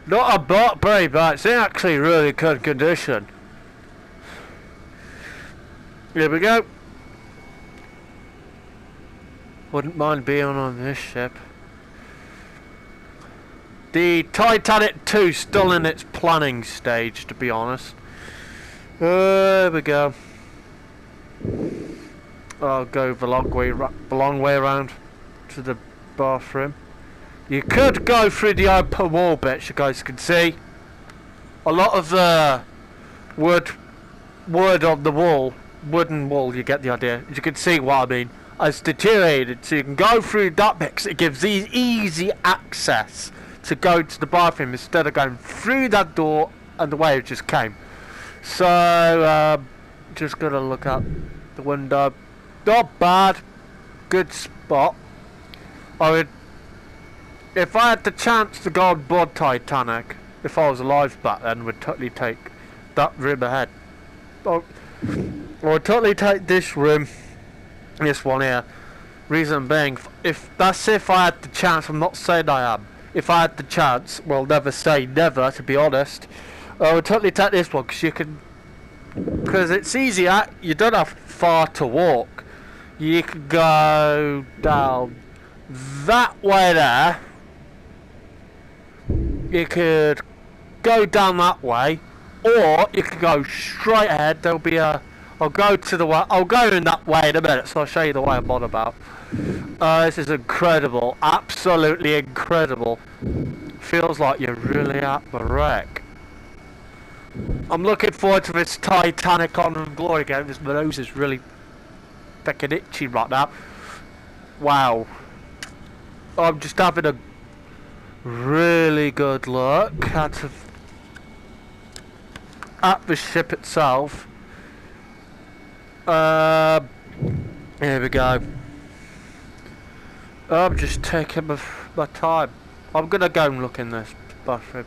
Not a bot, very bad. It's in actually really good condition. Here we go. Wouldn't mind being on this ship. The Titanic 2 still in its planning stage, to be honest. There we go. I'll go the long way around to the bathroom. You could go through the open wall bits, you guys can see. A lot of the wood on the wall, wooden wall, you get the idea. You can see what I mean. Has deteriorated, so you can go through that bit 'cause it gives easy access to go to the bathroom instead of going through that door and the way it just came. So, just gonna look out the window. Not bad. Good spot. I would, if I had the chance to go on board Titanic, if I was alive back then, would totally take that room ahead. I would totally take this room, this one here. Reason being, if I had the chance, I'm not saying I am. If I had the chance, well, never say never, to be honest. I would totally take this one because it's easier. You don't have far to walk. You can go down that way there. You could go down that way, or you could go straight ahead. There'll be a. I'll go in that way in a minute, so I'll show you the way I'm on about. This is incredible, absolutely incredible. Feels like you're really at the wreck. I'm looking forward to this Titanic Honor and Glory game. This nose is really fucking itchy right now. Wow. I'm just having a really good look at the ship itself. Here we go. I'm just taking my time. I'm gonna go and look in this bathroom.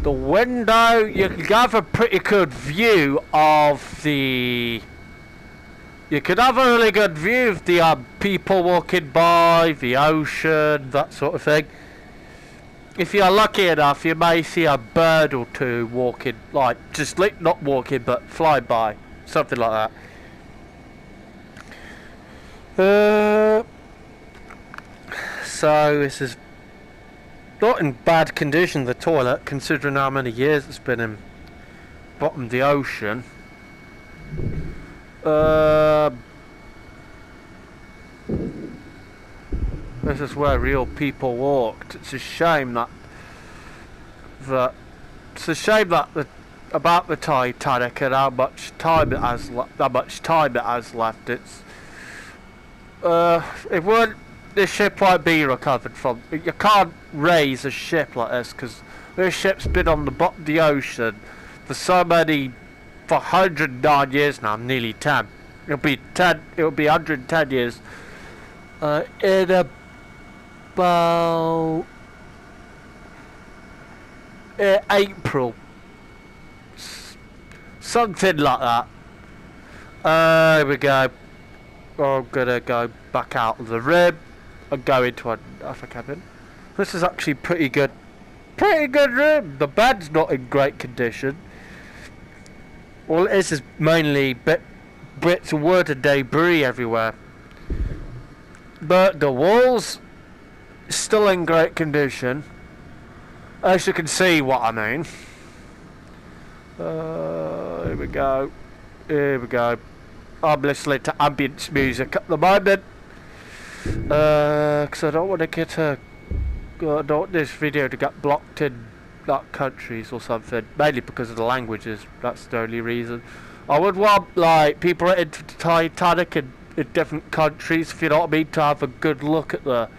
The window, you can have a pretty good view of the... You could have a really good view of the people walking by, the ocean, that sort of thing. If you're lucky enough, you may see a bird or two walking, like, just not walking, but flying by. Something like that. So this is not in bad condition, the toilet, considering how many years it's been in bottom of the ocean. This is where real people walked. It's a shame that about the Titanic and how much time it has left. It's this ship won't be recovered from. You can't raise a ship like this because this ship's been on the bottom of the ocean for 109 years now, nearly 10. It'll be 110 years in about April, something like that. Here we go. I'm gonna go back out of the room and go into another cabin. This is actually pretty good room. The bed's not in great condition. Well, this is mainly bits of wood and debris everywhere. But the walls still in great condition, as you can see what I mean. Here we go. I'm listening to ambient music at the moment because I don't want this video to get blocked in like countries or something, mainly because of the languages. That's the only reason. I would want like people into the Titanic in different countries, if you know what I mean, to have a good look at the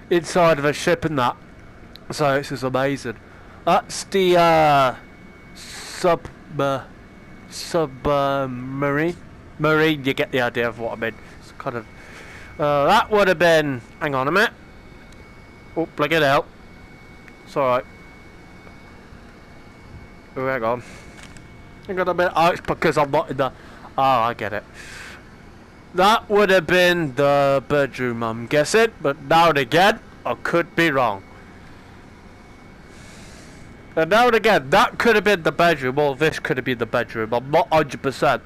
inside of a ship and that. So this is amazing. That's the submarine. Marine, you get the idea of what I mean. It's kind of that would have been. Hang on a minute. Oh, plug it out. It's alright. Oh, hang on. Hang on a minute. Oh, it's because I'm not in the. Oh, I get it. That would have been the bedroom, I'm guessing. But now and again, I could be wrong. And now and again, that could have been the bedroom, or this could have been the bedroom. I'm not 100%.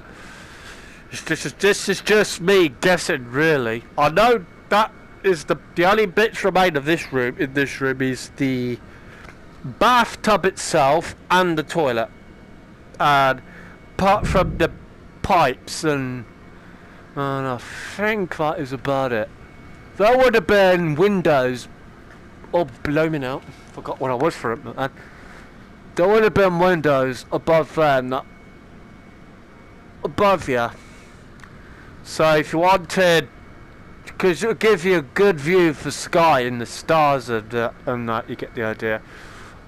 This is just me guessing, really. I know that is the only bits remain of this room. In this room is the bathtub itself and the toilet, and apart from the pipes and I think that is about it. There would have been windows. Oh, blow me now. Forgot what I was for it, man. There would have been windows above them, above you. So if you wanted, because it'll give you a good view of the sky and the stars and that, you get the idea.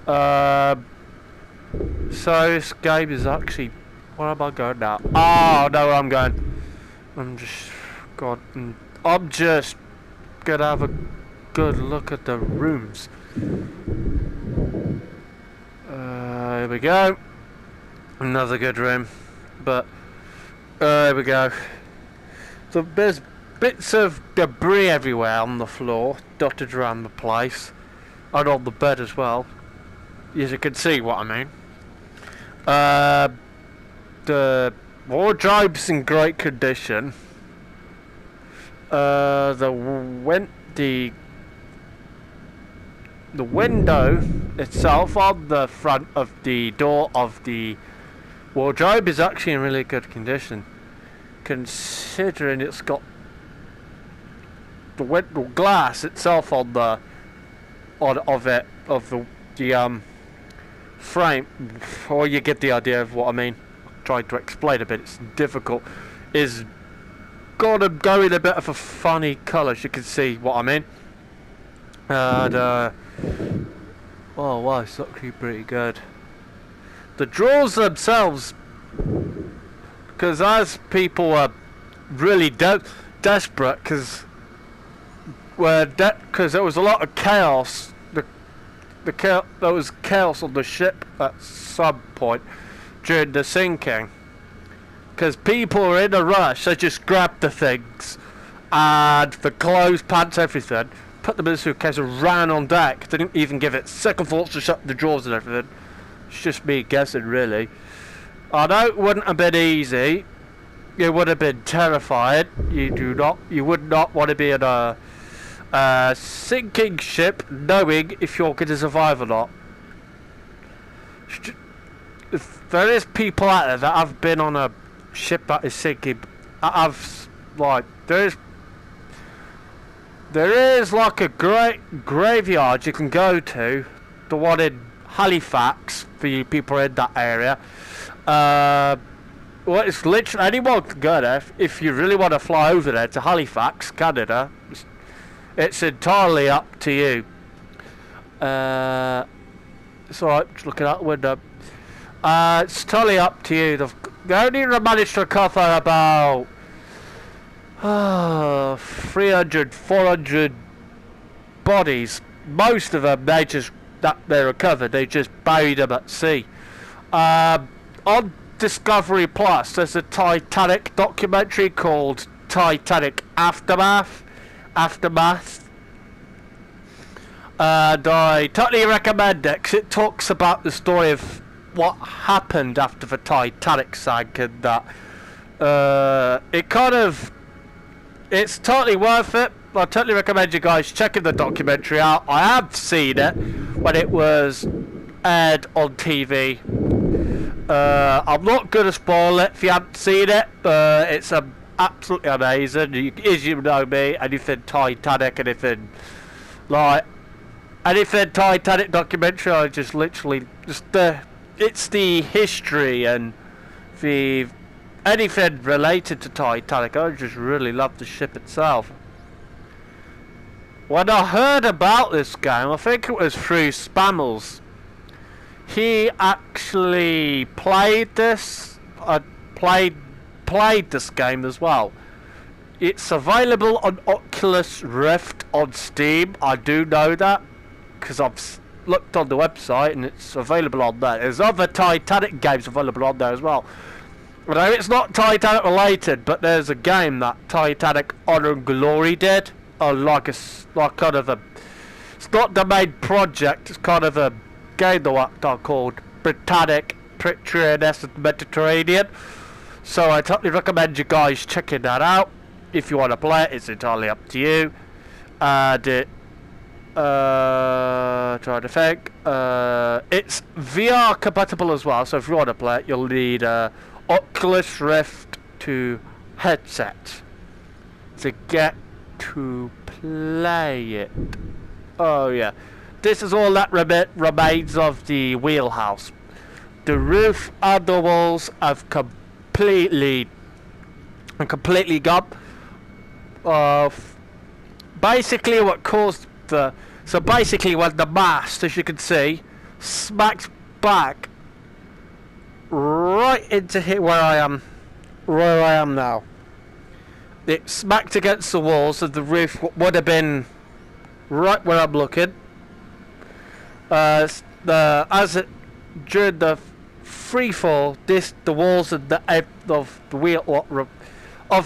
So this game is actually, where am I going now? Oh, I know where I'm going. I'm just gonna have a good look at the rooms. Here we go. Another good room. But here we go. So there's bits of debris everywhere on the floor, dotted around the place, and on the bed as well. As you can see what I mean. The wardrobe's in great condition. The window itself on the front of the door of the wardrobe is actually in really good condition, considering it's got the window glass itself on the frame. Or you get the idea of what I mean. I'm trying to explain a bit, it's difficult. Is got to go in a bit of a funny colour, as you can see what I mean. And oh wow, it's actually pretty good. The drawers themselves, because as people are really desperate, because there was a lot of chaos. There was chaos on the ship at some point during the sinking, because people were in a rush. They just grabbed the things and the clothes, pants, everything, put them in the suitcase and ran on deck. They didn't even give it second thoughts to shut the drawers and everything. It's just me guessing, really. I know it wouldn't have been easy. You would have been terrified. You would not want to be in a sinking ship knowing if you're going to survive or not. If there is people out there that have been on a ship that is sinking, there is like a great graveyard you can go to, the one in Halifax for you people in that area. Well, it's literally anyone can go there if you really want to fly over there to Halifax, Canada. It's entirely up to you. It's alright, just looking out the window. It's totally up to you. They only managed to recover about 300, 400 bodies. Most of them, they recovered. They just buried them at sea. On Discovery Plus, there's a Titanic documentary called Titanic Aftermath. And I totally recommend it, because it talks about the story of what happened after the Titanic sank, and that it's totally worth it. I totally recommend you guys checking the documentary out. I have seen it when it was aired on TV. I'm not going to spoil it if you haven't seen it. It's absolutely amazing. As you know me, anything Titanic, anything Titanic documentary, I just literally it's the history and anything related to Titanic. I just really love the ship itself. When I heard about this game, I think it was through Spammels. He actually played this. Played this game as well. It's available on Oculus Rift on Steam. I do know that, because I've looked on the website and it's available on there. There's other Titanic games available on there as well. Although it's not Titanic related, but there's a game that Titanic Honor and Glory did. It's not the main project. It's kind of a game that are called Britannic Patroness of the Mediterranean. So I totally recommend you guys checking that out. If you want to play it, it's entirely up to you. And trying to think. It's VR compatible as well, so if you want to play it, you'll need a Oculus Rift 2 headset to get to play it. Oh yeah, this is all that remains of the wheelhouse. The roof and the walls have completely gone. Basically what caused the... So basically when the mast, as you can see, smacks back right into here where I am now. It smacked against the walls of the roof, would have been right where I'm looking. During the free fall, the walls of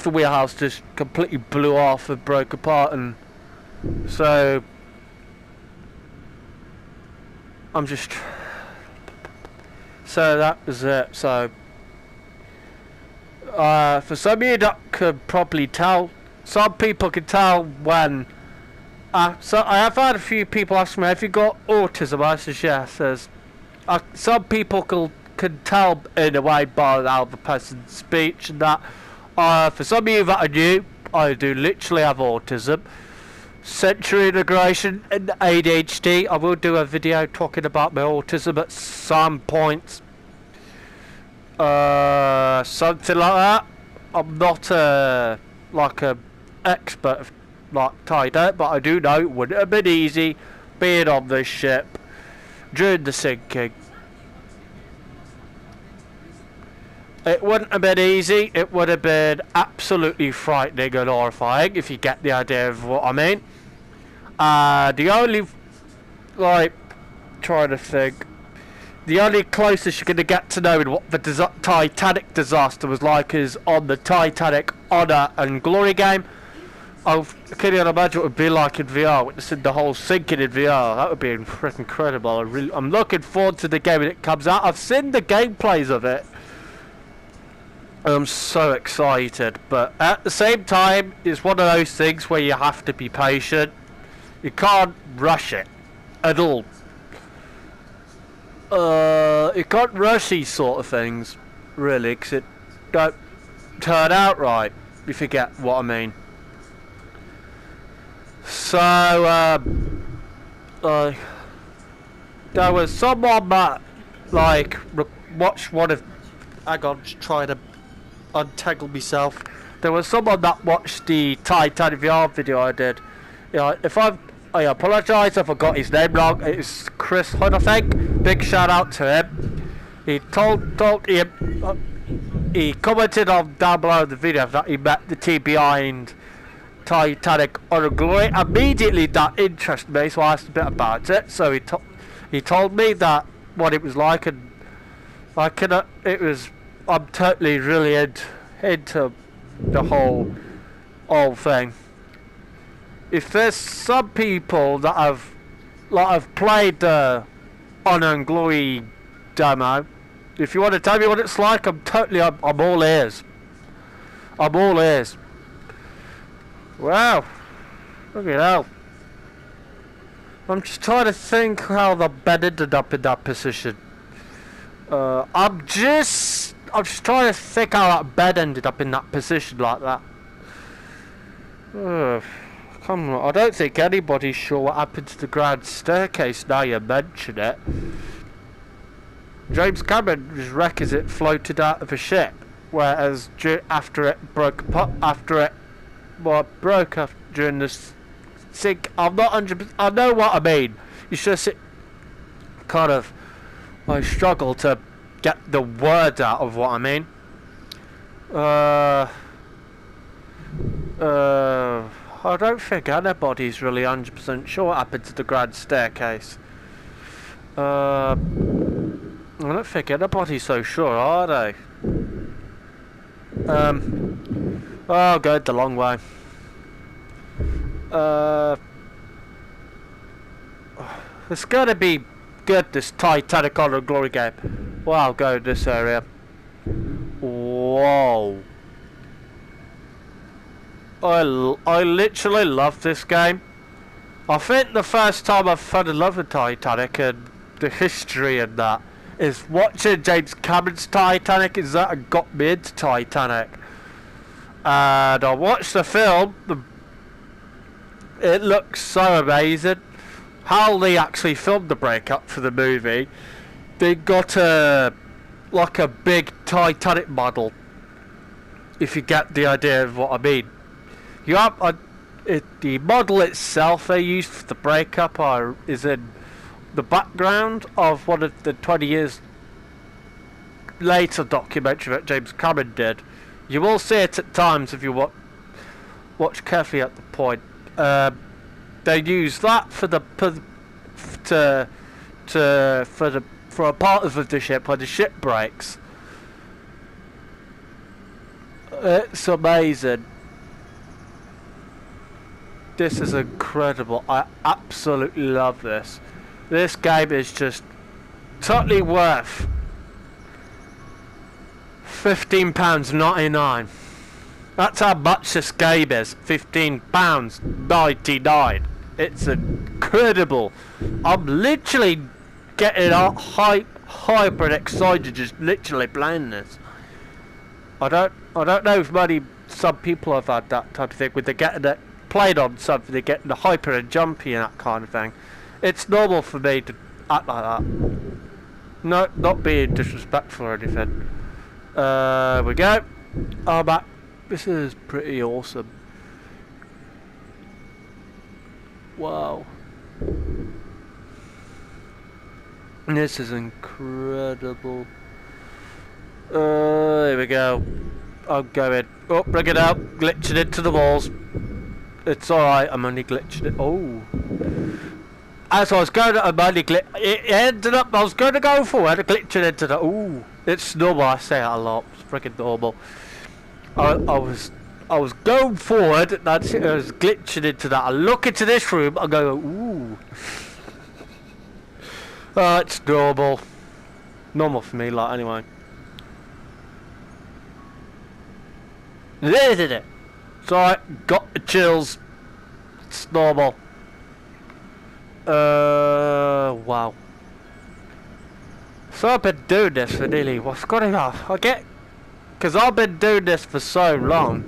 the wheelhouse just completely blew off and broke apart, and so so that was it. So for some of you that could probably tell, some people can tell when. So I have had a few people ask me, have you got autism? I says yes. Some people can tell in a way by how the person's speech and that. For some of you that are new, I do literally have autism, sensory integration and ADHD. I will do a video talking about my autism at some point. Something like that. I'm not like a expert like Titanic, but I do know it wouldn't have been easy being on this ship during the sinking. It wouldn't have been easy. It would have been absolutely frightening and horrifying, if you get the idea of what I mean. The only, trying to think, the only closest you're going to get to knowing what the Titanic disaster was like is on the Titanic Honor and Glory game. I can't even imagine what it would be like in VR, witnessing the whole sinking in VR. That would be freaking incredible. I'm looking forward to the game when it comes out. I've seen the gameplays of it. I'm so excited, but at the same time, it's one of those things where you have to be patient. You can't rush it at all. You can't rush these sort of things, really, because it don't turn out right, if you get what I mean. So, there was someone that, watched one of... Hang on, just trying to untangle myself. There was someone that watched the Titanic VR video I did. I apologise if I got his name wrong. It's Chris Hunt, I think. Big shout out to him. He he commented on down below the video that he met the team behind Titanic Honor and Glory. Immediately that interested me, so I asked a bit about it. So he told me that what it was like, and I'm totally really into the whole thing. If there's some people that have played the Honor and Glory demo, if you want to tell me what it's like, I'm all ears. I'm all ears. Wow, look at that. I'm just trying to think how the bed ended up in that position. I'm just trying to think how that bed ended up in that position like that. Come on, I don't think anybody's sure what happened to the grand staircase now you mention it. James Cameron's reckons it floated out of a ship, whereas after it broke during the sink. I'm not 100%. I know what I mean. It's just I struggle to get the word out of what I mean. I don't think anybody's really 100% sure what happened to the grand staircase. I don't think anybody's so sure, are they? Oh, going the long way. There's gotta be goodness, Titanic on a glory game. Wow, go in this area. Whoa. I literally love this game. I think the first time I fell in love with Titanic and the history and that is watching James Cameron's Titanic. Is that got me into Titanic. And I watched the film. It looks so amazing. How they actually filmed the breakup for the movie. They got like a big Titanic model. If you get the idea of what I mean. You have the model itself they used for the breakup is in the background of one of the 20 years later documentary that James Cameron did. You will see it at times if you watch carefully at the point. They use that for a part of the ship when the ship breaks. It's amazing. This is incredible. I absolutely love this. This game is just totally worth £15.99. That's how much this game is. £15.99. It's incredible. I'm literally getting hyper excited just literally playing this. I don't know if some people have had that type of thing with they getting it played on something, they get the hyper and jumpy and that kind of thing. It's normal for me to act like that. No, not being disrespectful or anything. We go. I'm back. This is pretty awesome. Wow. This is incredible. Here we go. I'm going. Oh, bring it out. Glitching into the walls. It's alright, I'm only glitching it. Oh. As I was going to, I'm only it ended up, I was going to go forward, glitching into the, ooh. It's normal, I say it a lot. It's freaking normal. I was going forward, and that's it, I was glitching into that. I look into this room, I go, ooh. It's normal. Normal for me, like, anyway. This is it. It's alright, got the chills. It's normal. Wow. So I've been doing this for nearly, what's going on? Because I've been doing this for so long.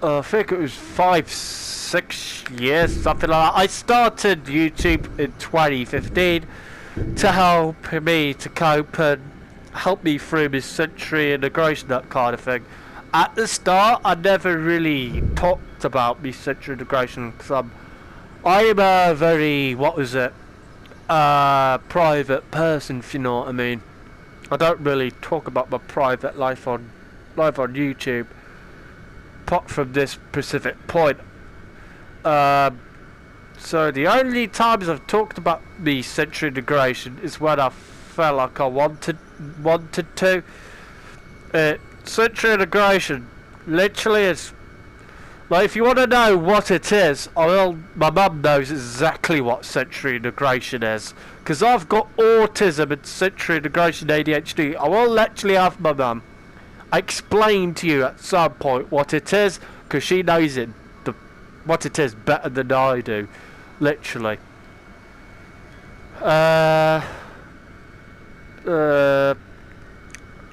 I think it was 5-6 years, something like that. I started YouTube in 2015 to help me to cope and help me through my century integration, that kind of thing. At the start, I never really talked about my central integration because I'm a very, private person, if you know what I mean. I don't really talk about my private life on YouTube, apart from this specific point. So the only times I've talked about the central integration is when I felt like I wanted to. Central integration literally is like, if you want to know what it is, my mum knows exactly what central integration is because I've got autism and central integration ADHD. I will literally have my mum explain to you at some point what it is because she knows what it is better than I do, literally.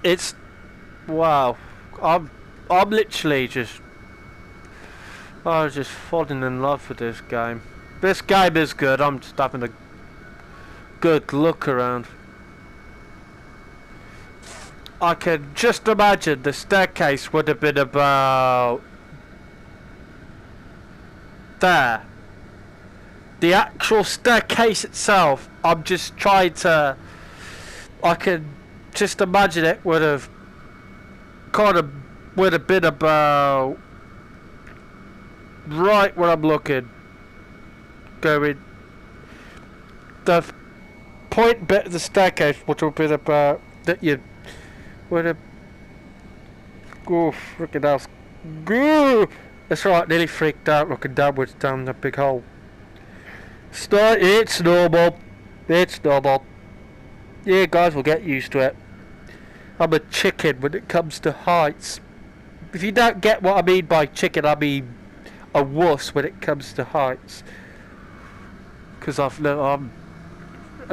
It's wow. I'm literally I was just falling in love with this game. This game is good. I'm just having a good look around. I can just imagine the staircase would have been about there. The actual staircase itself, I'm just trying to, I can just imagine it would have been about right where I'm looking. Going the point bit of the staircase would have been about that you would have freaking else. That's right, nearly freaked out looking downwards down the big hole. It's normal. It's normal. You guys will get used to it. I'm a chicken when it comes to heights. If you don't get what I mean by chicken, I mean a wuss when it comes to heights. Because I'm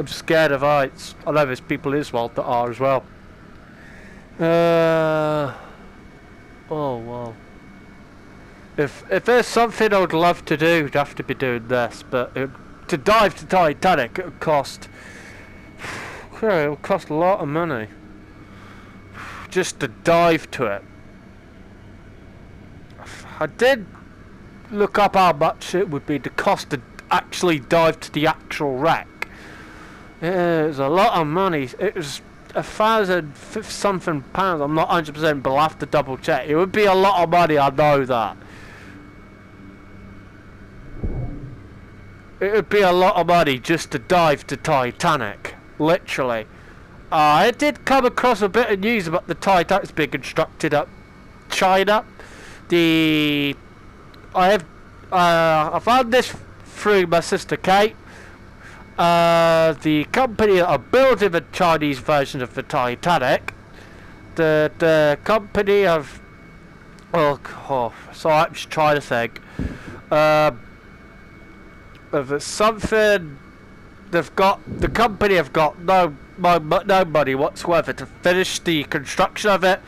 scared of heights. I know there's people in this world that are as well. Oh wow. If there's something I would love to do, it'd have to be doing this. But to dive to Titanic, it would cost. It would cost a lot of money. Just to dive to it. I did look up how much it would be to cost to actually dive to the actual wreck. It was a lot of money. It was 1,000 something pounds. I'm not 100%, but I'll have to double check. It would be a lot of money, I know that. It would be a lot of money just to dive to Titanic. Literally. I did come across a bit of news about the Titanic's being constructed up China. I found this through my sister Kate. The company that are building the Chinese version of the Titanic, the company of so I'm just trying to think of something. The company have got no money whatsoever to finish the construction of it.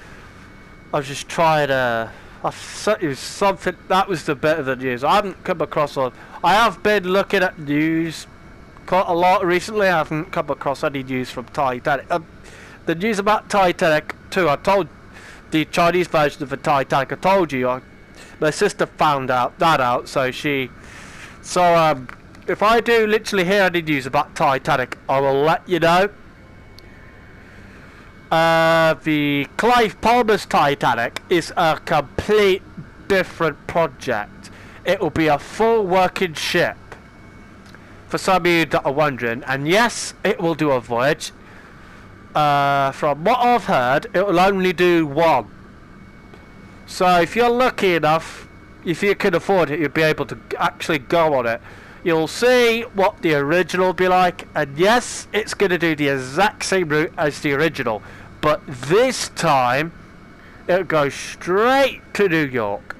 I was just trying to. It was something that was the bit of the news. I haven't come across on. I have been looking at news quite a lot recently. I haven't come across any news from Titanic. The news about Titanic too. I told the Chinese version of the Titanic. I told you. My sister found out. So if I do literally hear any news about Titanic, I will let you know. The Clive Palmer's Titanic is a complete different project. It will be a full working ship. For some of you that are wondering, and yes, it will do a voyage. From what I've heard, it will only do one. So if you're lucky enough, if you can afford it, you'll be able to actually go on it. You'll see what the original will be like, and yes, it's going to do the exact same route as the original. But this time, it'll go straight to New York.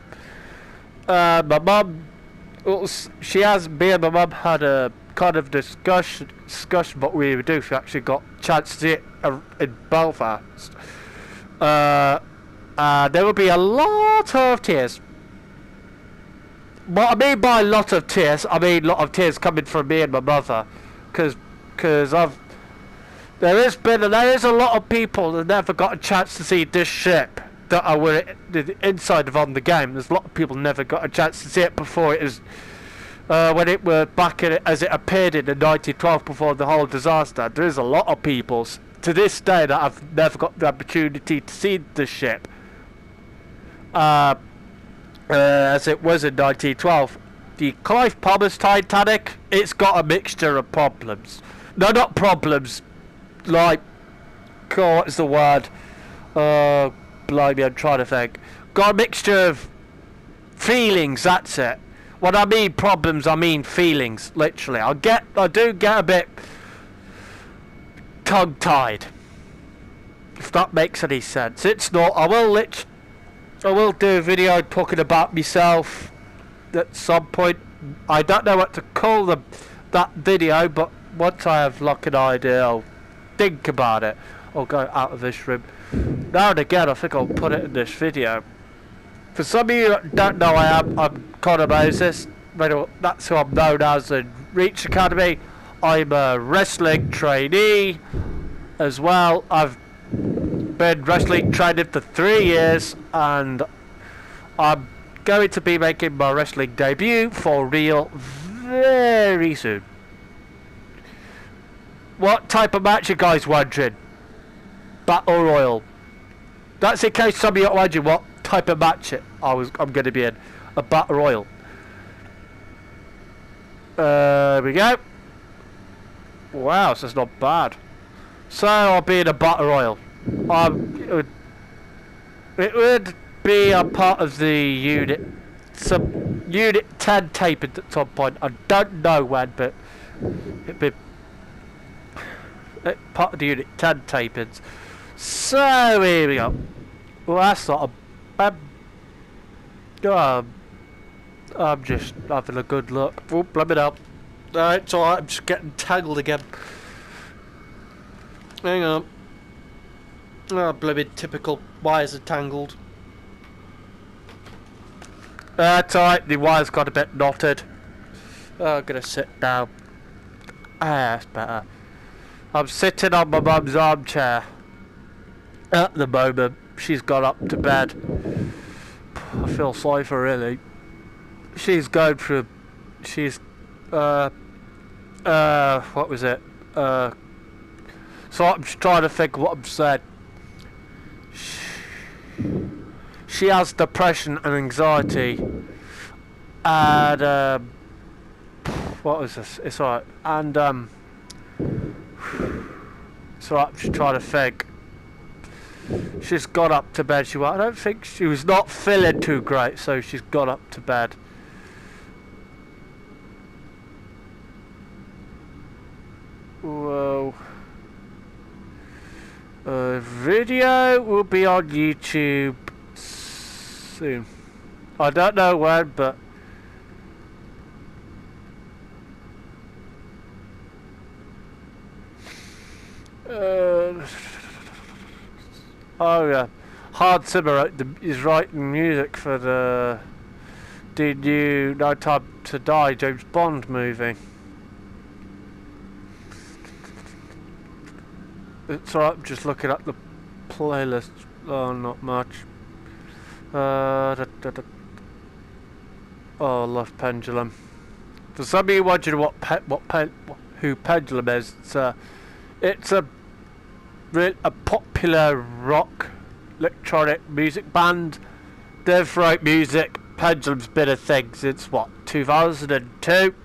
My mum, me and my mum had a kind of discussion what we would do if we actually got a chance to see it in Belfast. There will be a lot of tears. What I mean by a lot of tears, I mean a lot of tears coming from me and my mother, because there is a lot of people that never got a chance to see this ship that I were inside of on the game. There's a lot of people never got a chance to see it before it is when it were back in it as it appeared in the 1912 before the whole disaster. There is a lot of people to this day that have never got the opportunity to see the ship. As it was in 1912. The Clive Palmer's Titanic, it's got a mixture of problems. No, not problems. Like, what is the word? Blimey, I'm trying to think. Got a mixture of feelings, that's it. When I mean problems, I mean feelings, literally. I do get a bit tongue-tied. If that makes any sense. It's not. I will do a video talking about myself at some point. I don't know what to call that video, but once I have like an idea, I'll think about it. I'll go out of this room. Now and again, I think I'll put it in this video. For some of you that don't know, I'm Connor Moses. That's who I'm known as in Reach Academy. I'm a wrestling trainee as well. I've been wrestling training for 3 years, and I'm going to be making my wrestling debut for real very soon. What type of match you guys wondering? Battle Royal. That's in case some of you are wondering what type of match I'm going to be in. A Battle Royal. There we go. Wow, so it's not bad. So I'll be in a Battle Royal. It would be a part of the unit 10 taping at some point. I don't know when, but it'd be Part of the Unit 10 tapings. So here we go. Well, that's not a bad. I'm just having a good look. Oh, let me know. It's alright, I'm just getting tangled again. Hang on. Oh, bloody typical wires are tangled. It's alright, the wires got a bit knotted. Oh, I'm gonna sit down. That's better. I'm sitting on my mum's armchair. At the moment, she's gone up to bed. I feel sorry for her, really. She's going through. She's. What was it? So I'm just trying to think what I'm saying. She has depression and anxiety. And, what was this? It's alright. And, it's alright, I'm just trying to think. She's got up to bed. I don't think she was not feeling too great, so she's got up to bed. Whoa. Video will be on YouTube soon. I don't know when, but oh yeah, Hard Zimmer is writing music for the new No Time to Die James Bond movie. It's alright, I'm just looking at the playlist. Oh, not much. Oh, I love Pendulum. For some of you wondering who Pendulum is, it's a popular rock electronic music band. They've wrote music. Pendulum's been a thing since what, 2002.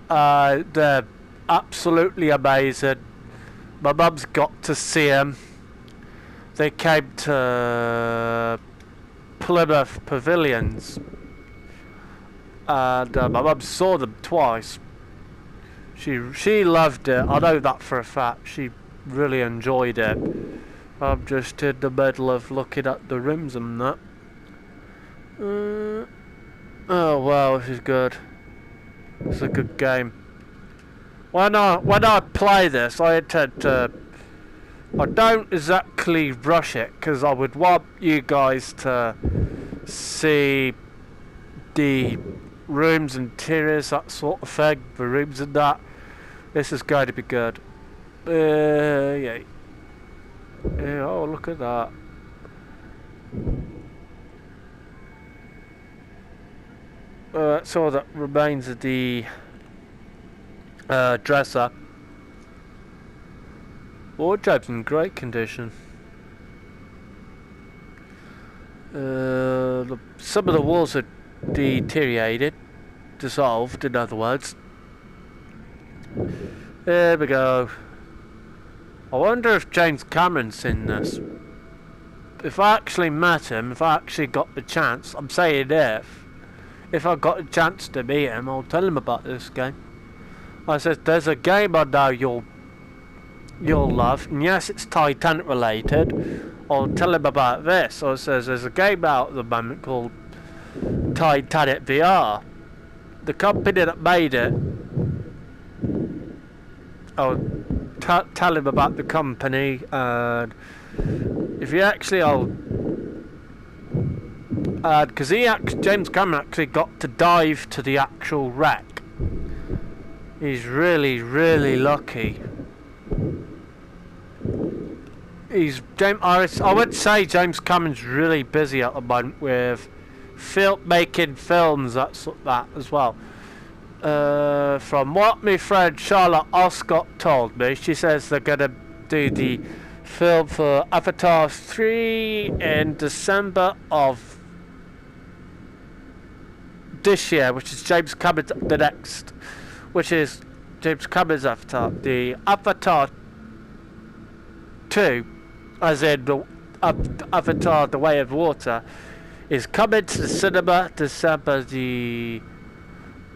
They're absolutely amazing. My mum's got to see them. They came to Plymouth Pavilions, and my mum saw them twice. She loved it. I know that for a fact. She really enjoyed it. I'm just in the middle of looking at the rims and that. Oh wow, this is good. It's a good game. When I play this, I intend to. I don't exactly rush it because I would want you guys to see the rooms, interiors, that sort of thing, the rooms and that. This is going to be good. Yeah. Oh, look at that. That's all that remains of the dresser. Wardrobe's in great condition. Some of the walls are deteriorated, dissolved, in other words. There we go. I wonder if James Cameron's seen this. If I actually met him, if I actually got the chance, I'm saying if I got a chance to meet him, I'll tell him about this game. I said, there's a game I know you'll love, and yes, it's Titanic related. I'll tell him about this. So it says there's a game out at the moment called Titanic VR. The company that made it, I'll tell him about the company, and if you actually, because James Cameron actually got to dive to the actual wreck. He's really, really lucky. I would say James Cameron's really busy at the moment with making films, that as well. From what my friend Charlotte Oscott told me, she says they're going to do the film for Avatar 3 in December of this year, which is James Cameron's Avatar. The Avatar 2, as in the Avatar The Way of Water, is coming to the cinema December the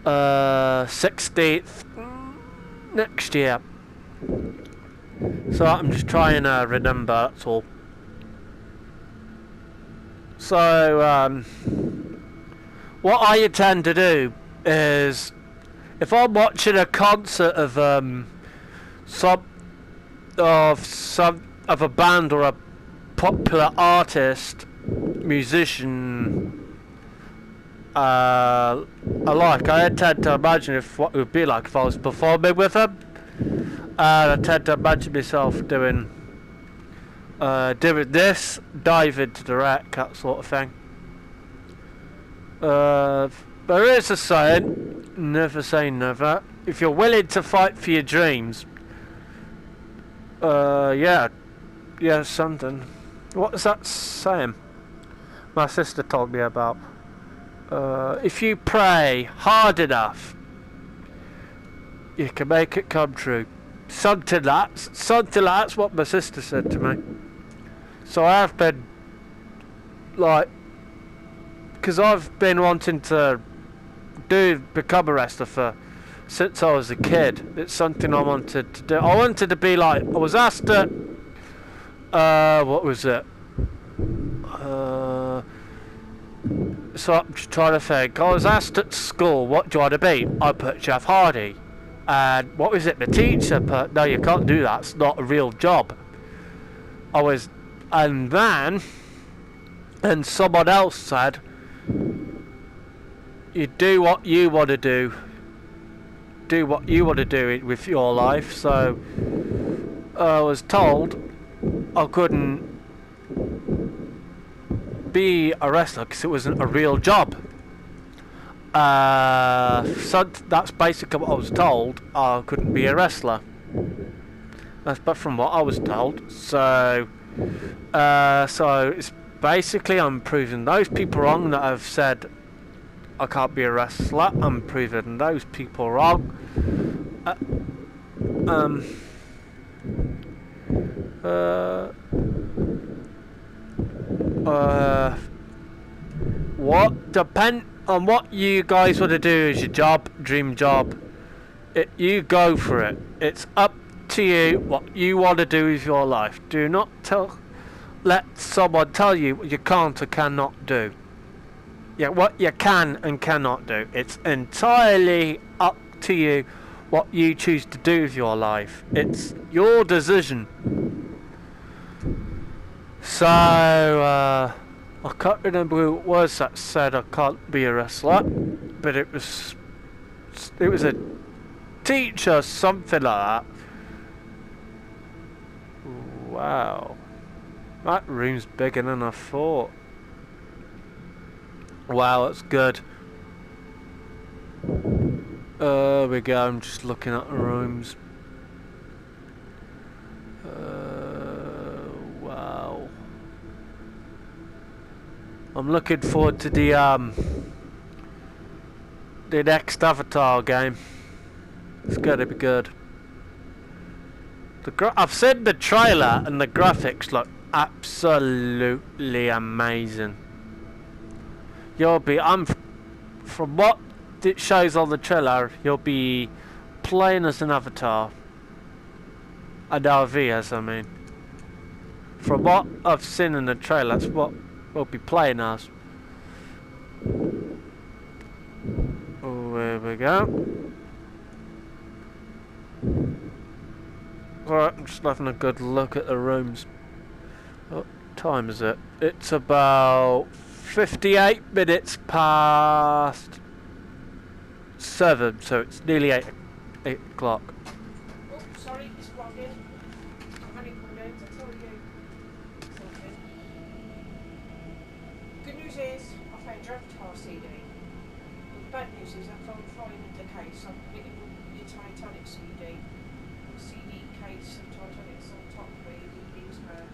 16th next year. So I'm just trying to remember, that's all. So, what I tend to do is, if I'm watching a concert of some of a band or a popular artist, musician, I tend to imagine what it would be like if I was performing with them. And I tend to imagine myself doing this, dive into the wreck, that sort of thing. There is a saying, never say never. If you're willing to fight for your dreams, yeah, something. What's that saying? My sister told me about. If you pray hard enough, you can make it come true. Something like that's what my sister said to me. So I've been like, because I've been wanting to become a wrestler since I was a kid. It's something I wanted to do. I wanted to be like, I was asked at what was it? So I'm just trying to think. I was asked at school, what do you want to be? I put Jeff Hardy. And what was it? The teacher put, no, you can't do that. It's not a real job. And someone else said, you do what you want to do. Do what you want to do with your life. So I was told I couldn't be a wrestler because it wasn't a real job. So that's basically what I was told. I couldn't be a wrestler. But from what I was told, so it's basically I'm proving those people wrong that have said I can't be a wrestler. I'm proving those people wrong. What depend on what you guys want to do as your job, dream job. You go for it. It's up to you what you want to do with your life. Do not let someone tell you what you can't or cannot do. Yeah, what you can and cannot do. It's entirely up to you what you choose to do with your life. It's your decision. So, I can't remember who it was that said I can't be a wrestler, but it was a teacher, something like that. Wow, that room's bigger than I thought. Wow, that's good. There we go, I'm just looking at the rooms. Wow. I'm looking forward to the next Avatar game. It's gonna be good. I've seen the trailer and the graphics look absolutely amazing. From what it shows on the trailer, you'll be playing as an avatar. An RV, as I mean. From what I've seen in the trailer, that's what we'll be playing as. Oh, there we go. Alright, I'm just having a good look at the rooms. What time is it? It's about 58 minutes past 7, so it's nearly 8 o'clock. Oh, sorry, it's logging. I'm only coming down to tell you something. Good news is, I found your Avatar CD. But the bad news is I can't find the case. I'm getting your Titanic CD. CD case of Titanic's on top where your DVDs were.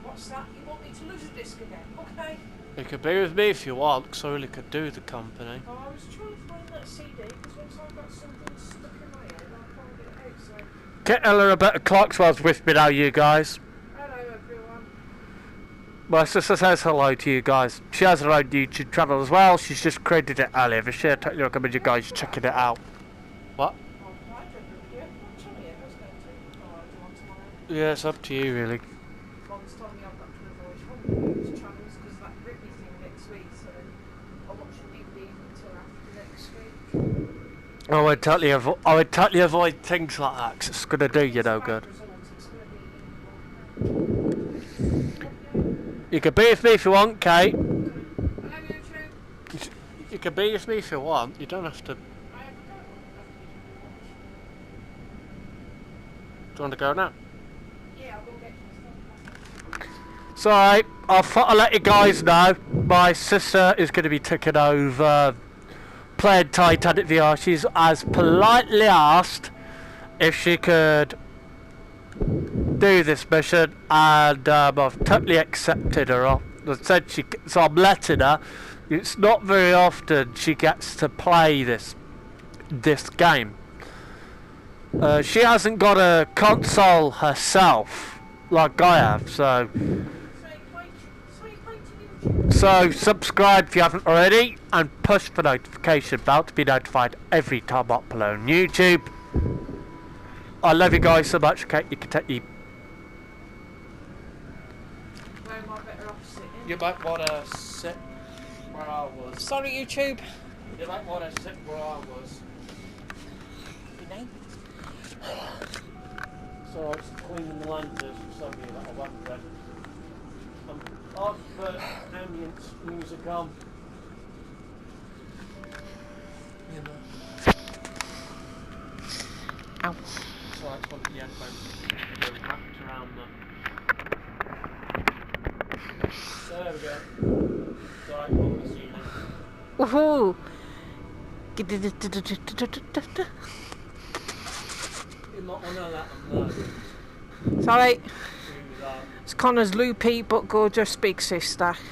What's that? You want me to lose a disc again? Okay. You could be with me if you want, because I really could do the company. Oh, I was trying to find that CD because once I've got something stuck in my head, I can't get it out. So. Get Ella a better clock so I was with me now, you guys. Hello, everyone. My sister says hello to you guys. She has her own YouTube channel as well. She's just created it earlier this year. Totally recommend you guys checking it out. What? Yeah, it's up to you, really. Mom's told me I've got to avoid home news channels because of that Britney thing next week, so I'm watching DVDs until after next week. I would totally avoid things like that 'cause it's gonna do you no good. It's going to be evil. You can be with me if you want, Kate. Hello, YouTube. You can be with me if you want. You don't have to. Do I have a go. you want to go now? Yeah, I will get my stuff back. It's alright. I'll let you guys know. My sister is going to be taking over playing Titanic VR. She's as politely asked if she could do this mission, and I've totally accepted her. I said so I'm letting her. It's not very often she gets to play this game. She hasn't got a console herself like I have, so subscribe if you haven't already, and push the notification bell to be notified every time I upload on YouTube. I love you guys so much. Okay, you can take you. Where am I better off sitting? You might want to sit where I was. Sorry, YouTube. You might want to sit where I was. Your name? So it's cleaning the lenses for some of you that I won't read. I've put ambient music on. You know. Ow. So I just want the headphones really wrapped around them. There we go. So I can see now. Woohoo! You might want to let them know. Sorry. Who's that? It's Connor's loopy but gorgeous big sister. You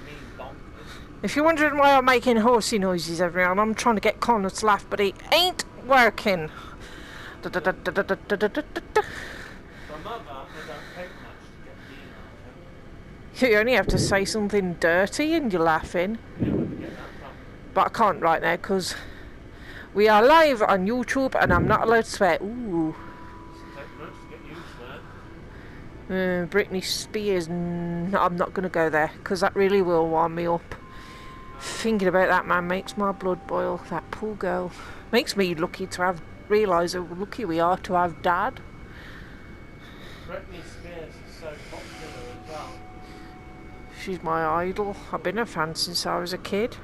mean bonkers? If you're wondering why I'm making horsey noises everyone, I'm trying to get Connor to laugh, but he ain't working. For mother, I don't take much to get the You only have to say something dirty and you're laughing. Yeah, where did you get that from? But I can't right now because we are live on YouTube and I'm not allowed to swear. Ooh. Take much to get used to it. Britney Spears. I'm not going to go there because that really will wind me up. Thinking about that man makes my blood boil. That poor girl. Makes me lucky to have realise how lucky we are to have Dad. Britney Spears is so popular as well. She's my idol. I've been a fan since I was a kid.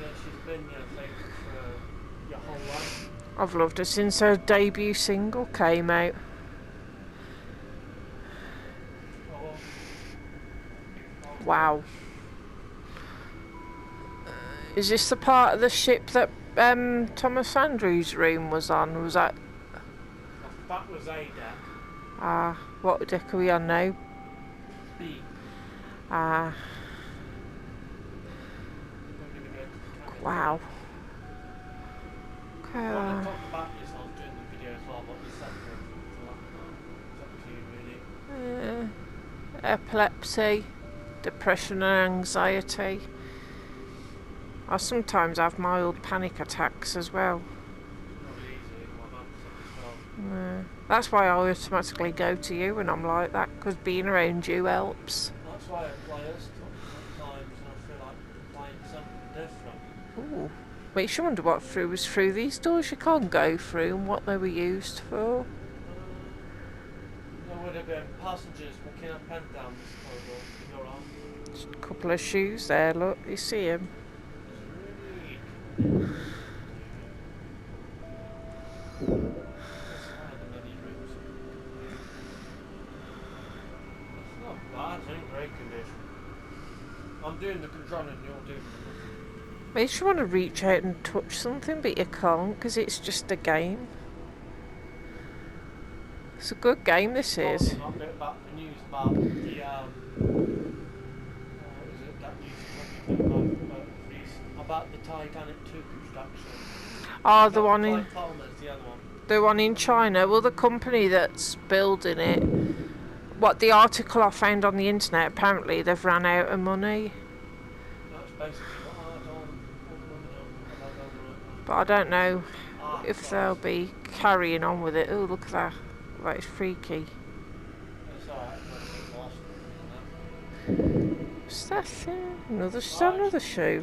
Yeah, she's been your favourite for your whole life. I've loved her since her debut single came out. Wow. Is this the part of the ship that Thomas Andrews' room was on? Was that... That was A deck. What deck are we on now? B. Wow. I want to talk about this on doing the video as well, but we separate for that now. It's up to you, really. Epilepsy, depression and anxiety. I sometimes have mild panic attacks as well. Not easy, well, that's as well. That's why I automatically go to you when I'm like that, because being around you helps. That's why I play us sometimes and I feel like playing something different. Ooh. Makes you wonder what was through these doors you can't go through and what they were used for. There would have been passengers walking up and down this corridor in your arm. Just a couple of shoes there, look, you see them. I'm doing the control and you're doing the... Makes you want to reach out and touch something, but you can't because it's just a game. It's a good game, this is. A bit about the news about the is it that news about the Titanic TURKISH actually. Oh, the one in the other one. the one in China. Well, the company that's building it. What the article I found on the internet, apparently they've ran out of money. That's basically what I don't. But I don't know if they'll be carrying on with it. Oh, look at that. That is freaky. What's that thing? Another shoe.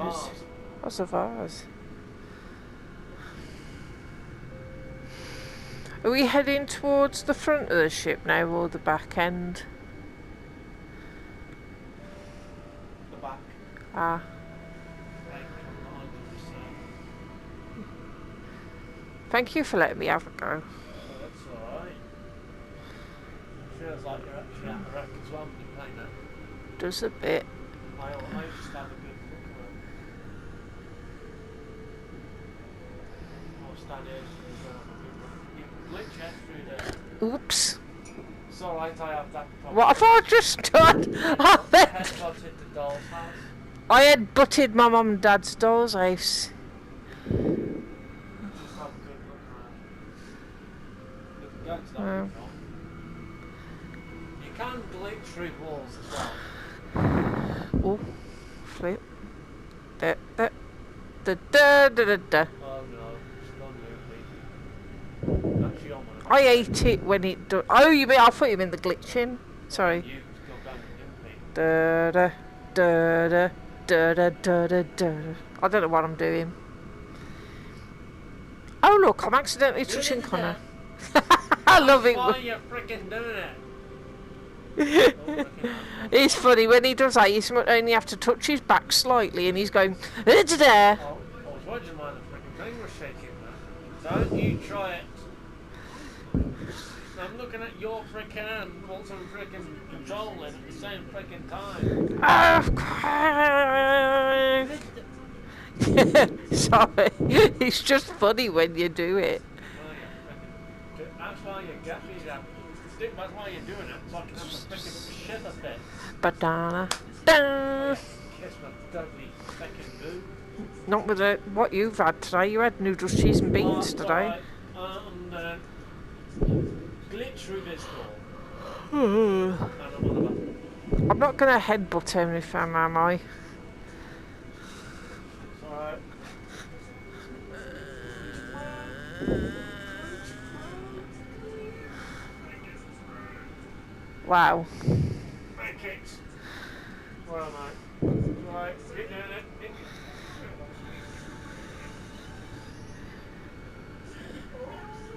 What's a vase? Are we heading towards the front of the ship now or the back end? The back. Ah. Thank you for letting me have a go. Oh, that's alright. Feels like you're actually at the wreck as well when you're playing that. Does a bit. I just have a good look around. I'll stand here you glitch through there. Oops. It's alright, I have that problem. What have I just done? Headbutted the doll's house. I had butted my mum and dad's doll's house. Just have a good look around. That's not Wow. You can glitch through walls as well. Oh, flip. Da da da da da da da. Oh no, it's not moving. That's your one. I hate it when it does. Oh, you mean? I thought you meant the glitching. Sorry. You still done it, didn't Da da da da da da da da da. I don't know what I'm doing. Oh look, I'm accidentally touching Connor. I love it. Why you freaking doing it? It's funny when he does that. You only have to touch his back slightly, and he's going. Da da da. I was watching why the freaking thing was shaking, man. Don't you try it. I'm looking at your freaking hand, also freaking controlling at the same freaking time. Sorry, it's just funny when you do it. That's why you're gapping it up. That's why you're doing it, so I can have the freaking shit a bit. Banana. Dun. Kiss my dudley freaking boo. Not with what you've had today. You had noodles, cheese, and beans today. Right. Glitch through this door. I'm And I'm not going to headbutt everything, am I? It's alright. Wow. Make it. Well, mate. Right, get doing it.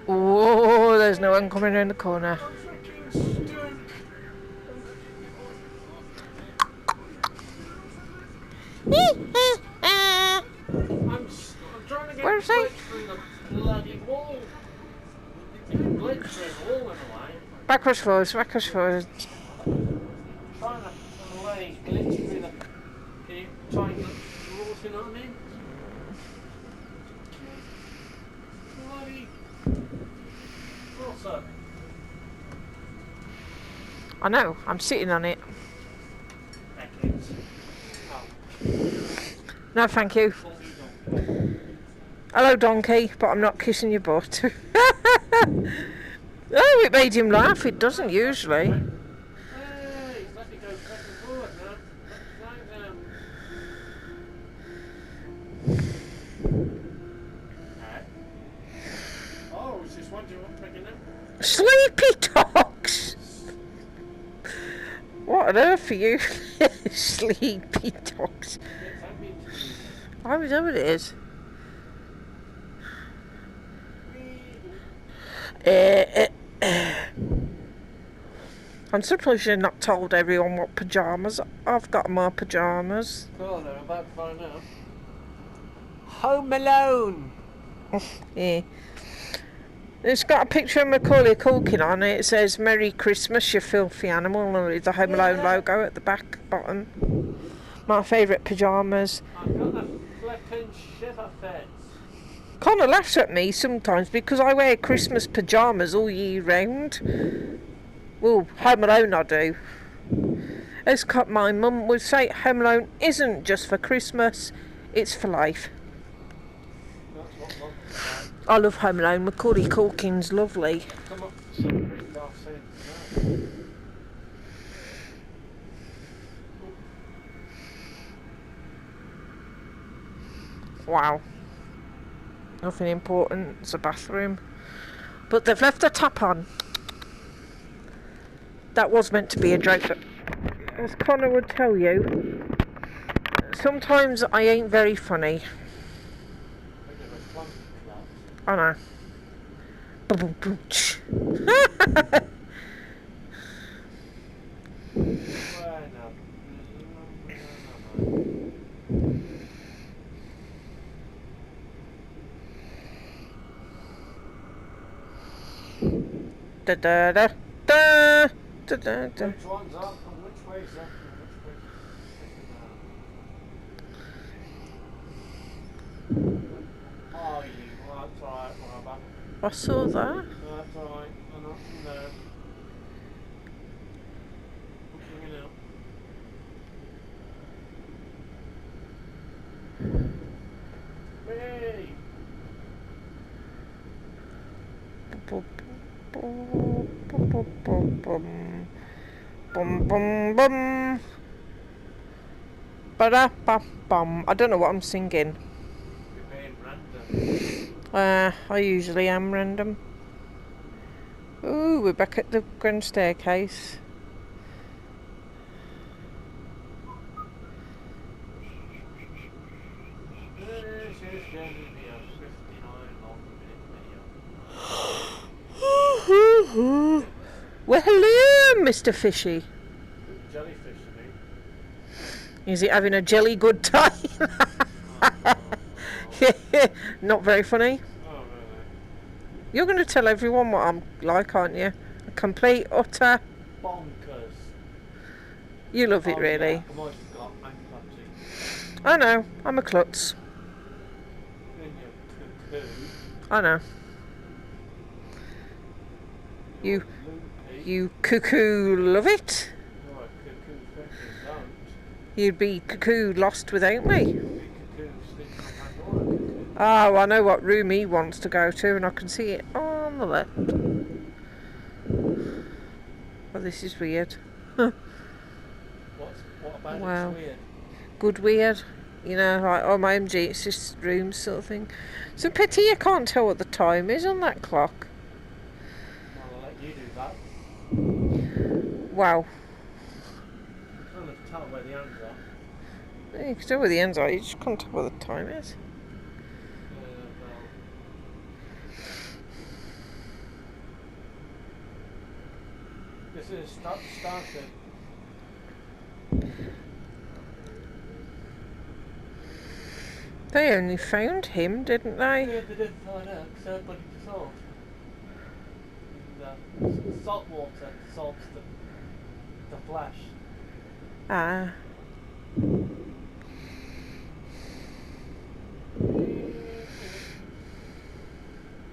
Oh, there's no one coming around the corner. I'm trying to get Where's he? glitch through the bloody wall. You can glitch through the wall in a way. Backwards, forwards, backwards, forwards. Trying to bloody glitch through the. Can you try and glitch through the walls, you know what I mean? Bloody. What's up? I know, I'm sitting on it. No, thank you. Hello, donkey, but I'm not kissing your butt. Oh, it made him laugh. It doesn't usually. Hey, let me go back and forward now. Oh, I was just wondering what freaking happened. Sleepy dogs! What on earth are you? Sleepy dogs. I know what it is. I'm surprised you've not told everyone what pyjamas I've got. My pyjamas. Oh, they're about to find out. Home Alone! Yeah. It's got a picture of Macaulay Culkin on it. It says "Merry Christmas, you filthy animal," and with the Home Alone logo at the back bottom. My favourite pyjamas. I've got the flipping shiver fits. Connor laughs at me sometimes because I wear Christmas pyjamas all year round. Well, Home Alone I do. As my mum would say, Home Alone isn't just for Christmas, it's for life. That's what Mum's like. I love Home Alone. Macaulay Culkin's lovely. Come up to some pretty dark scenes. Wow. Nothing important. It's a bathroom. But they've left the tap on. That was meant to be a joke, but as Connor would tell you, sometimes I ain't very funny. I know. Da da da da da da da. Which one's up and which way's up and which way's down? Oh, you. Well, that's alright, whatever. I saw that. That's alright. I'm not from there. I'm bringing out. Hey! Bum bum bum. Ba-da-ba-bum. I don't know what I'm singing. You're being random. I usually am random. Ooh, we're back at the grand staircase. This is going to be a 59 long minute video. Well, hello, Mr. Fishy. Jellyfish, I mean. Is he having a jelly good time? Not very funny. Oh, really? You're going to tell everyone what I'm like, aren't you? A complete, utter... Bonkers. You love it, really. Yeah, I've always got clumsy. I know. I'm a klutz. In your cuckoo. I know. You cuckoo love it. You're a cuckoo freaking don't. You'd be cuckoo lost without me. Big cuckoo sleeping on my door, cuckoo. Oh, I know what room he wants to go to, and I can see it on the left. Oh, this is weird. What about Wow. it's weird? Good weird. You know, like, oh, my MG, it's just rooms sort of thing. So pity you can't tell what the time is on that clock. Well, I'll let you do that. Wow. I'm trying to tell where the hands are. You can tell where the ends are, you just can't tell what the time is. Well. This is Starship. They only found him, didn't they? Yeah, they didn't find out because everybody dissolved. And, salt water dissolves the flesh. Ah.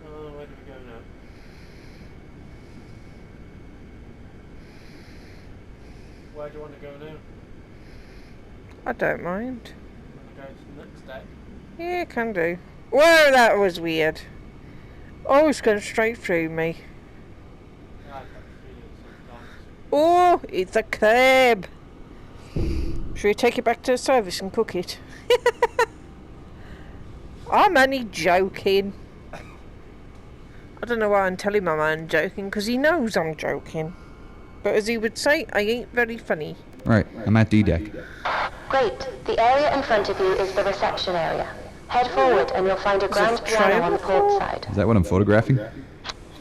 Oh, where do we go now? Where do you want to go now? I don't mind. Want to go to the next day? Yeah, can do. Whoa, that was weird. Oh, it's going straight through me. Yeah, I've got a feeling sometimes. Oh, it's a crab. Should we take it back to the service and cook it? I'm only joking. I don't know why I'm telling my man joking, because he knows I'm joking. But as he would say, I ain't very funny. Right, I'm at D-Deck. Great. The area in front of you is the reception area. Head forward and you'll find a grand piano on the port side. Is that what I'm photographing?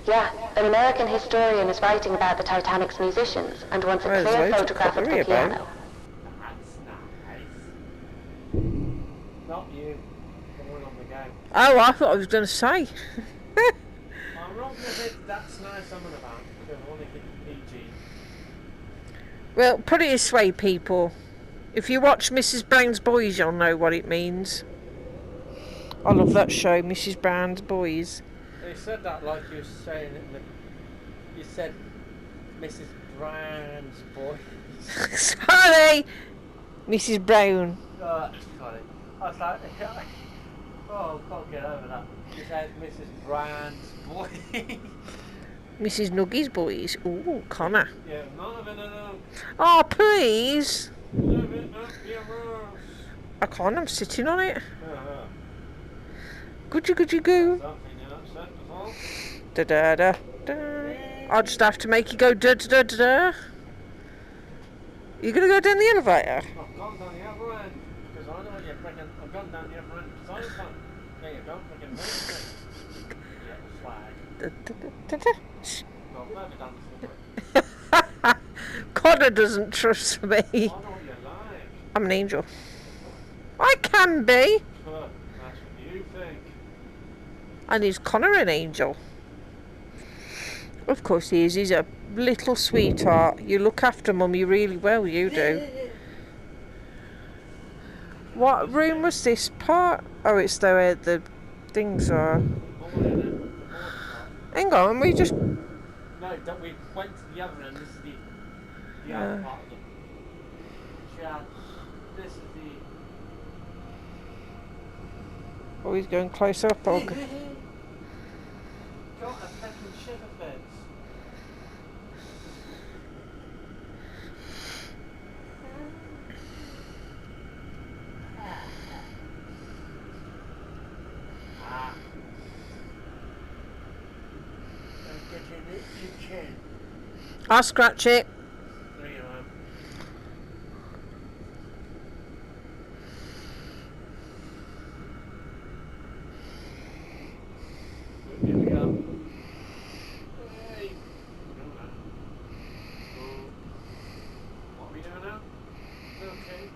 Yeah, an American historian is writing about the Titanic's musicians and wants a Well, clear there's loads of photograph of pottery the about. piano. That's nice. Not you. The one on the game. Oh, I thought I was going to say. I'm not going to hit that's nice I'm on about because I want to hit PG. Well, put it this way, people. If you watch Mrs. Brown's Boys, you'll know what it means. I love that show, Mrs. Brown's Boys. You said that like you were saying it. You said Mrs. Brown's boy. Sorry, Mrs. Brown. Oh, that's funny. I was like, oh, I can't get over that. You said Mrs. Brown's boy. Mrs. Nuggy's Boys. Ooh, Connor. Yeah, none of it, no. Oh, please. None of it, no, yeah, Rose. I can't, I'm sitting on it. Uh-huh. Goody goody goo. Something you not said before. Da da da da. I'll just have to make you go da da da da da. You gonna go down the elevator? I've gone down the other end because I know what you're freaking. I've gone down the other end because I was done. There you go, freaking move. Yeah, flag. No, I've never done this before. Connor doesn't trust me. I know what you're like. I'm an angel. I can be. That's what you think. And is Connor an angel? Of course he is. He's a little sweetheart. You look after Mummy really well, you do. What room was this part? Oh, it's where the things are. Hang on, we just... No, that we went to the other end. This is the other part of the... Yeah, this is the... Oh, he's going close up. Oh, Got a fucking shiver fence. I'll scratch it. There you are. Here we go. Hey. What are we doing now? Okay.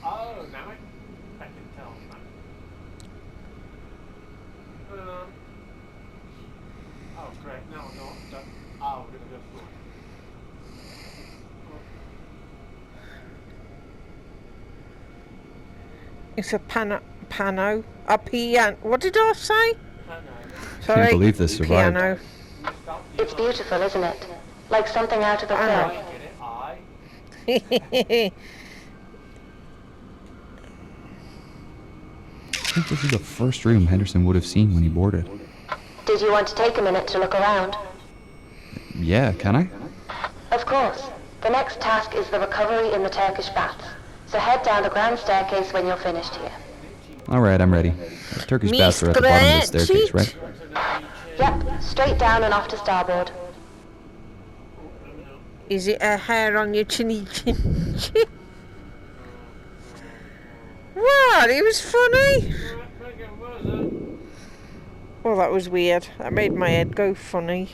Oh, now I can tell. Oh, great. No. Oh, we're gonna go forward. It's a piano. A piano. What did I say? Sorry. Can't believe this survived. Piano. It's beautiful, isn't it? Like something out of a I film. know. I think this is the first room Henderson would have seen when he boarded. Did you want to take a minute to look around? Yeah, can I? Of course. The next task is the recovery in the Turkish baths. So head down the grand staircase when you're finished here. Alright, I'm ready. Turkish baths are at the bottom of the staircase, right? Yep, straight down and off to starboard. Is it a hair on your chinny chin? What? It was funny. Well, that was weird. That made my head go funny.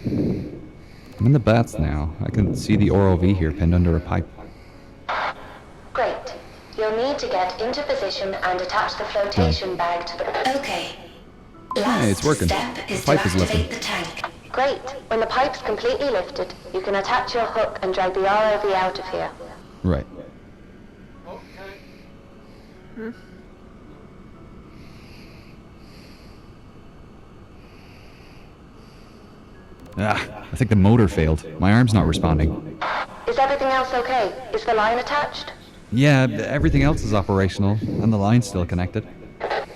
I'm in the baths now. I can see the ROV here pinned under a pipe. Great. You'll need to get into position and attach the flotation bag to the... Okay. Hey, it's working. Step The is pipe to is lifting. activate the tank. Great. When the pipe's completely lifted, you can attach your hook and drag the ROV out of here. Right. Okay. Ah, I think the motor failed. My arm's not responding. Is everything else okay? Is the line attached? Yeah, everything else is operational, and the line's still connected.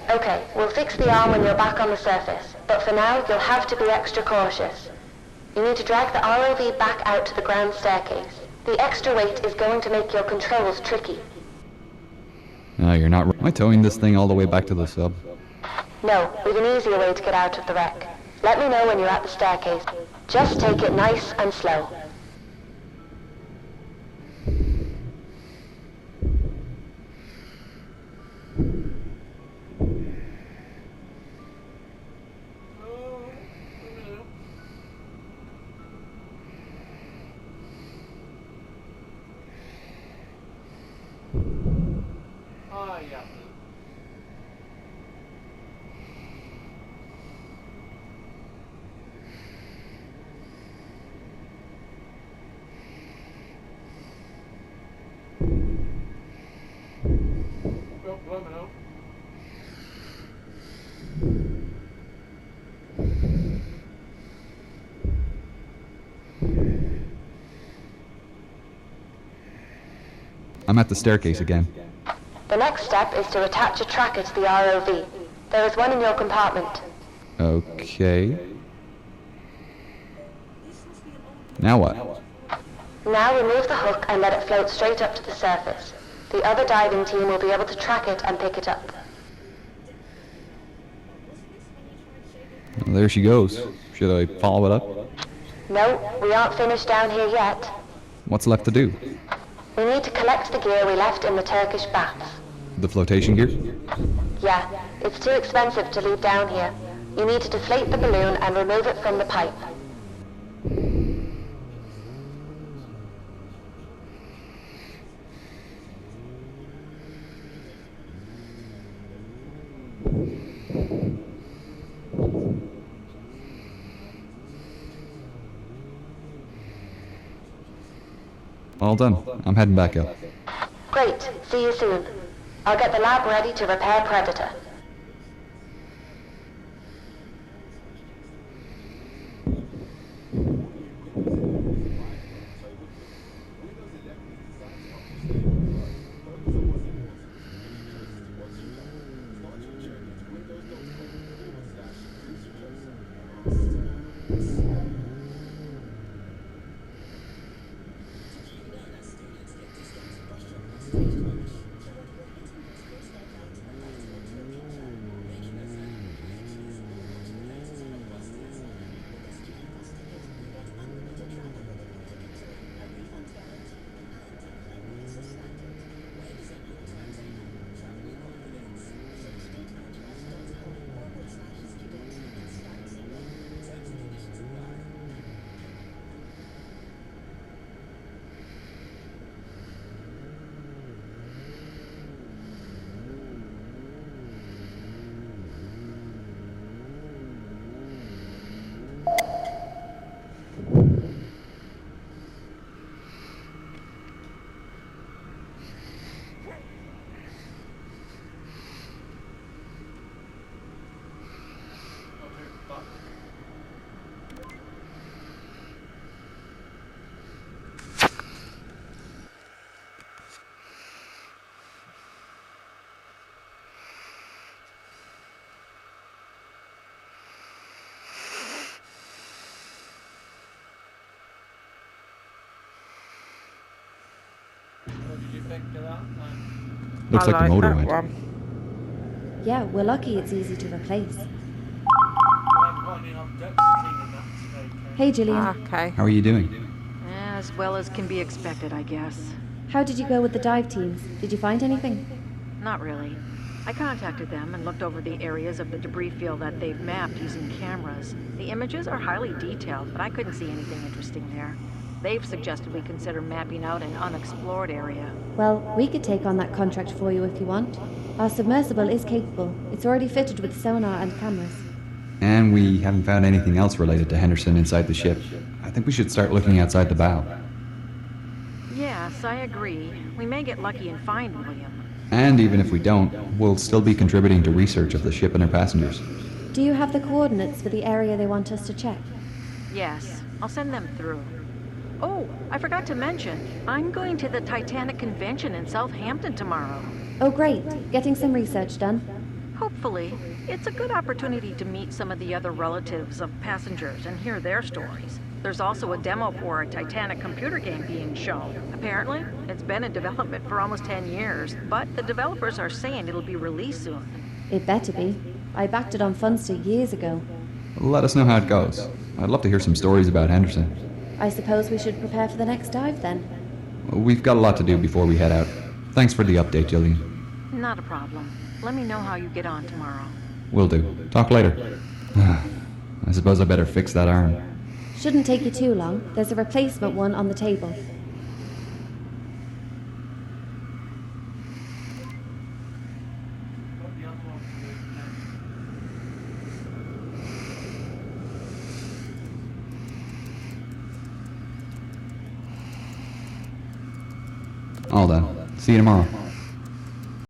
Okay, we'll fix the arm when you're back on the surface, but for now, you'll have to be extra cautious. You need to drag the ROV back out to the grand staircase. The extra weight is going to make your controls tricky. No, you're not. Am I towing this thing all the way back to the sub? No, we've an easier way to get out of the wreck. Let me know when you're at the staircase. Just take it nice and slow. Oh, yeah. Oh, blimey, no. I'm at the staircase again. The next step is to attach a tracker to the ROV. There is one in your compartment. Okay. Now what? Now remove the hook and let it float straight up to the surface. The other diving team will be able to track it and pick it up. Well, there she goes. Should I follow it up? No, we aren't finished down here yet. What's left to do? We need to collect the gear we left in the Turkish baths. The flotation gear? Yeah, it's too expensive to leave down here. You need to deflate the balloon and remove it from the pipe. All done. I'm heading back up. Great, see you soon. I'll get the lab ready to repair Predator. Looks like the motor went. Yeah, we're lucky it's easy to replace. Hey, Gillian. Okay. How are you doing? As well as can be expected, I guess. How did you go with the dive teams? Did you find anything? Not really. I contacted them and looked over the areas of the debris field that they've mapped using cameras. The images are highly detailed, but I couldn't see anything interesting there. They've suggested we consider mapping out an unexplored area. Well, we could take on that contract for you if you want. Our submersible is capable. It's already fitted with sonar and cameras. And we haven't found anything else related to Henderson inside the ship. I think we should start looking outside the bow. Yes, I agree. We may get lucky and find William. And even if we don't, we'll still be contributing to research of the ship and her passengers. Do you have the coordinates for the area they want us to check? Yes, I'll send them through. Oh, I forgot to mention, I'm going to the Titanic convention in Southampton tomorrow. Oh, great. Getting some research done. Hopefully. It's a good opportunity to meet some of the other relatives of passengers and hear their stories. There's also a demo for a Titanic computer game being shown. Apparently, it's been in development for almost 10 years, but the developers are saying it'll be released soon. It better be. I backed it on Funster years ago. Let us know how it goes. I'd love to hear some stories about Henderson. I suppose we should prepare for the next dive then. We've got a lot to do before we head out. Thanks for the update, Jillian. Not a problem. Let me know how you get on tomorrow. Will do. Talk later. I suppose I better fix that arm. Shouldn't take you too long. There's a replacement one on the table. All done. See you tomorrow.